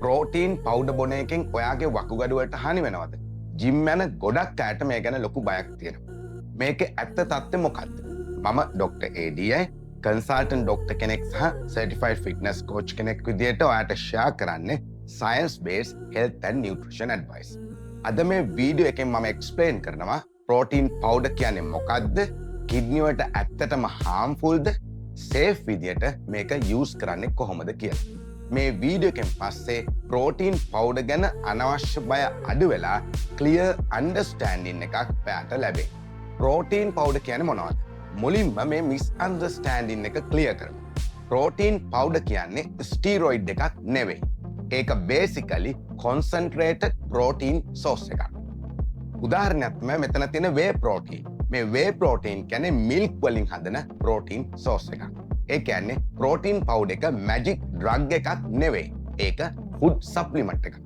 Protein powder බොන එකෙන් ඔයාගේ වකුගඩු වලට හානි වෙනවද? ජිම් යන ගොඩක් අයට මේ ගැන ලොකු බයක් තියෙනවා. මේකේ ඇත්ත තත්ත්වය මොකක්ද? මම ડોક્ટર ADI කන්සල්ටන්ට් ડોක්ටර් කෙනෙක් සහ සර්ටිෆයිඩ් ෆිට්නස් කෝච් කෙනෙක් විදිහට ඔයාලට ෂෙයා කරන්නේ science based health and nutrition advice. අද මේ වීඩියෝ එකෙන් මම එක්ස්ප්ලেইন කරනවා ප්‍රෝටීන් පවුඩර් කියන්නේ මොකක්ද? කිඩ්නි වලට ඇත්තටම harmfulද? safe විදිහට මේක use කරන්නේ කොහොමද කියලා. මේ වීඩියෝ එකෙන් පස්සේ ප්‍රෝටීන් පවුඩර් ගැන අනවශ්‍ය බය අඩු වෙලා clear understanding එකක් ඔයාලට ලැබේ. ප්‍රෝටීන් පවුඩර් කියන්නේ මොනවද? මුලින්ම මේ misunderstanding එක clear කරමු. ප්‍රෝටීන් පවුඩර් කියන්නේ ස්ටීරොයිඩ් එකක් නෙවෙයි. ඒක basically concentrated protein source එකක්. උදාහරණයක් තමයි මෙතන තියෙන whey protein. මේ whey protein කියන්නේ milk වලින් හදන protein source එකක්. ඒ කියන්නේ protein powder එක magic drug එකක් නෙවෙයි. ඒක food supplement එකක්.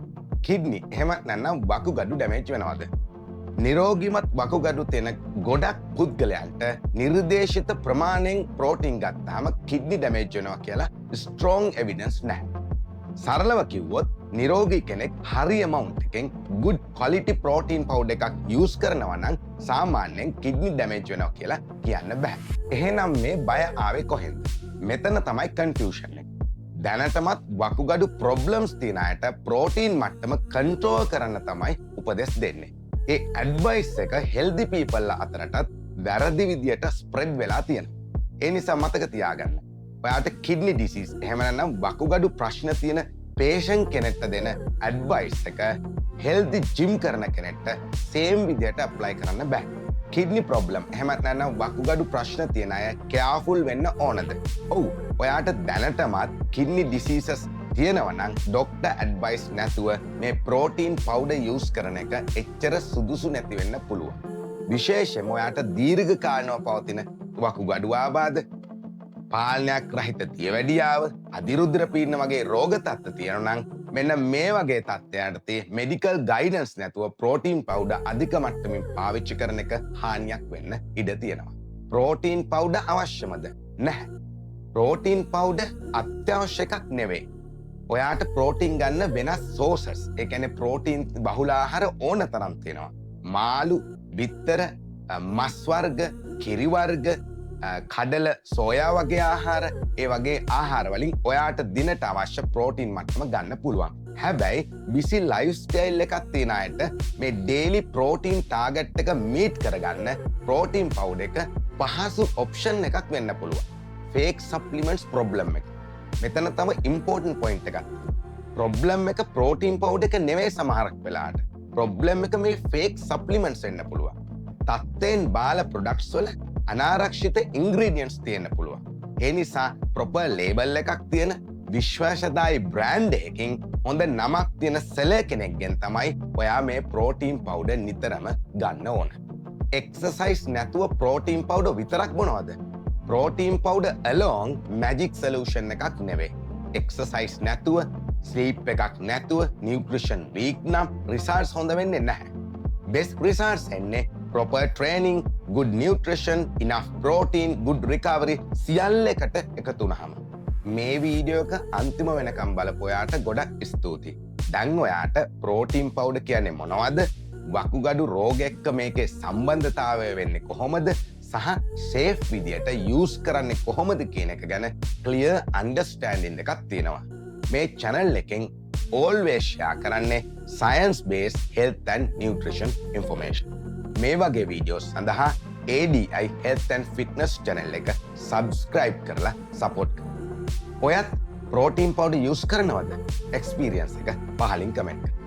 kidney එහෙම නැත්නම් වකුගඩු damage වෙනවද? නිරෝගීමත් වකුගඩු තියෙන ගොඩක් පුද්ගලයන්ට නිර්දේශිත ප්‍රමාණයෙන් protein ගත්තාම kidney damage වෙනවා කියලා strong evidence නැහැ. සරලව කිව්වොත් නිරෝගී කෙනෙක් හරි amount එකෙන් good quality protein powder එකක් use කරනවා නම් සාමාන්‍යයෙන් kidney damage වෙනවා කියලා කියන්න බෑ. එහෙනම් මේ බය ආවේ කොහෙන්ද? මෙතන තමයි confusion එක. දැනටමත් වකුගඩු problems තියෙන අයට protein මට්ටම control කරන්න තමයි උපදෙස් දෙන්නේ. ඒ advice එක healthy people අතරටත් වැරදි විදියට spread වෙලා තියෙනවා. ඒ නිසා මතක තියාගන්න. ඔයාට kidney disease එහෙම නැත්නම් වකුගඩු ප්‍රශ්න තියෙන patient කෙනෙක්ට දෙන advice එක healthy gym කරන කෙනෙක්ට same විදියට apply කරන්න බෑ. kidney problem එහෙම නැත්නම් වකුගඩු ප්‍රශ්න තියෙන අය careful වෙන්න ඕනද? ඔව්. ඔයාට දැනටමත් kidney diseases තියෙනවා නම් doctor advice නැතුව මේ protein powder use කරන එක එච්චර සුදුසු නැති වෙන්න පුළුවන්. විශේෂයෙන්ම ඔයාට දීර්ඝ කාලීනව පවතින වකුගඩු ආබාධ පාලනයක් රහිත දියවැඩියාව අධිරුද්‍ර පීඩන වගේ රෝග තත්ත්ව තියෙනවා නම් මෙන්න මේ වගේ තත්ත්වයන්ට මෙඩිකල් ගයිඩන්ස් නැතුව ප්‍රෝටීන් පවුඩර් අධික මට්ටමින් පාවිච්චි කරන එක හානියක් වෙන්න ඉඩ තියෙනවා. ප්‍රෝටීන් පවුඩර් අවශ්‍යමද? නැහැ. ප්‍රෝටීන් පවුඩර් අත්‍යවශ්‍ය එකක් නෙවෙයි. ඔයාට ප්‍රෝටීන් ගන්න වෙනස් සෝසස්, ඒ කියන්නේ ප්‍රෝටීන් බහුල ආහාර ඕන තරම් තියෙනවා. මාළු, බිත්තර, මස් වර්ග, කිරි වර්ග, කඩල, සෝයා වගේ ආහාර, ඒ වගේ ආහාර වලින් ඔයාට දිනට අවශ්‍ය ප්‍රෝටීන් මට්ටම ගන්න පුළුවන්. හැබැයි බිසි ලයිෆ් ස්ටයිල් එකක් තියෙන අයට මේ ඩේලි ප්‍රෝටීන් ටාගට් එක මීට් කරගන්න ප්‍රෝටීන් පවුඩර් එක පහසු ඔප්ෂන් එකක් වෙන්න පුළුවන්. ෆේක් සප්ලිමන්ට්ස් ප්‍රොබ්ලම් එක. මෙතන තමයි ඉම්පෝර්ටන්ට් පොයින්ට් එකක්. ප්‍රොබ්ලම් එක ප්‍රෝටීන් පවුඩර් එක නෙවෙයි සමහරක් වෙලාවට. ප්‍රොබ්ලම් එක මේ ෆේක් සප්ලිමන්ට්ස් වෙන්න පුළුවන්. තත්ත්වෙන් බාල ප්‍රොඩක්ට්ස් වල අනාරක්ෂිත ඉන්ග්‍රීඩියන්ට්ස් තියෙන්න පුළුවන්. ඒ නිසා ප්‍රොපර් ලේබල් එකක් තියෙන විශ්වාසදායී බ්‍රෑන්ඩ් එකකින් හොඳ නමක් තියෙන සෙලර් කෙනෙක්ගෙන් තමයි ඔයා මේ ප්‍රෝටීන් පවුඩර් නිතරම ගන්න ඕන. එක්සර්සයිස් නැතුව ප්‍රෝටීන් පවුඩර් විතරක් බොනවද? Protein powder alone magic solution එකක් නෙවෙයි. එක්සර්සයිස් නැතුව, ස්ලීප් එකක් නැතුව, නියුට්‍රිෂන් වීක් නම් රිසල්ට්ස් හොඳ වෙන්නේ නැහැ. බෙස්ට් රිසල්ට්ස් එන්නේ proper training, good nutrition, enough protein, good recovery සියල්ල එකට එකතු වුණාම. මේ වීඩියෝ එක අන්තිම වෙනකම් බලපු ඔයාට ගොඩක් ස්තුතියි. දැන් ඔයාට ප්‍රෝටීන් පවුඩර් කියන්නේ මොනවද? වකුගඩු රෝග එක්ක මේකේ සම්බන්ධතාවය වෙන්නේ කොහොමද? සහ safe විදියට use කරන්නේ කොහොමද කියන එක ගැන clear understanding එකක් තියෙනවා. මේ channel එකෙන් always share කරන්නේ science based health and nutrition information. මේ වගේ වීඩියෝස් සඳහා ADI Health and Fitness channel එක subscribe කරලා support කරන්න. ඔයත් protein powder use කරනවද? experience එක පහලින් comment කරන්න.